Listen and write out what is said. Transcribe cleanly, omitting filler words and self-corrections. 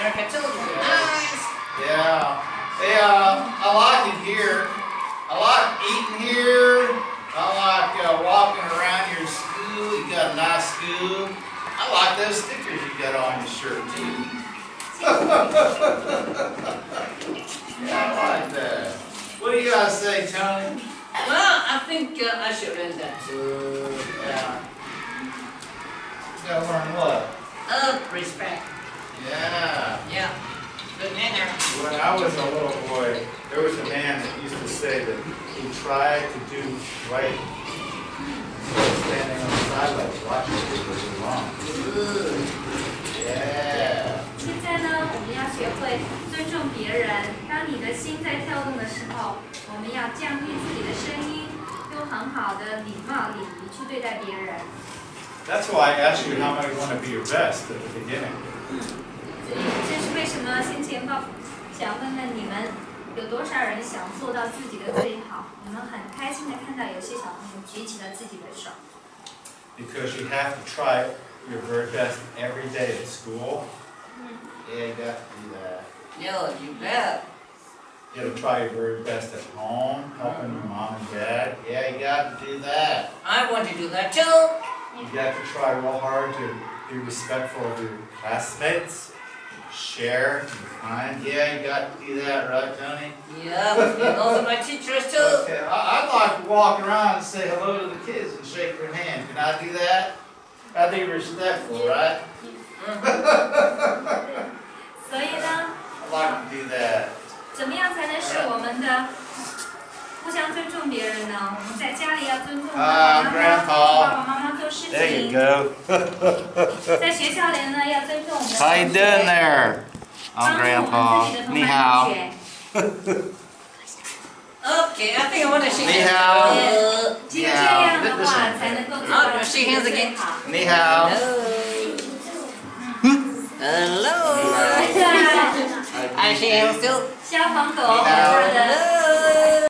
America too. Nice. Yeah. Hey, I like it here. I like eating here. I like walking around your school. You got a nice school. I like those stickers you got on your shirt too. Yeah, I like that. What do you guys say, Tony? Well, I think I should learn that too. Yeah. You gotta learn what? Respect. Yeah. Yeah. Good manner. When I was a little boy, there was a man that used to say that he tried to do right, standing on the sidelines watching people do wrong. Yeah. 现在呢，我们要学会尊重别人。当你的心在跳动的时候，我们要降低自己的声音，用很好的礼貌、礼仪去对待别人。 That's why I asked you how many want to be your best at the beginning. 这是为什么先前想问问你们，有多少人想做到自己的最好？你们很开心的看到有些小朋友举起了自己的手。 Because you have to try your very best every day at school. Yeah, you got to do that. Yo, you bet. You got to try your very best at home, helping your mom and dad. Yeah, you got to do that. I want to do that too. You got to try real hard to be respectful of your classmates, share, be kind. Yeah, you got to do that, right, Tony? Yeah, and also my teachers too. Okay, I'd like to walk around and say hello to the kids and shake their hand. Can I do that? I'd be respectful, right? 所以呢， I'd like to do that. 怎么样才能使我们的互相尊重别人呢？我们在家里要尊重爸爸妈妈做事 There you 情。 go. 在学校里呢，要尊重我们的 How you 同学 doing there? 帮 I'm 助我 Grandpa. 们自己的同 Ni 班 hao. 同学。 Okay, I think I want to shake Ni hands. hao. 只有这样的话，才能够做到自己的最好。 Ni hao. Hello. I shake hands too. 消防狗，好的。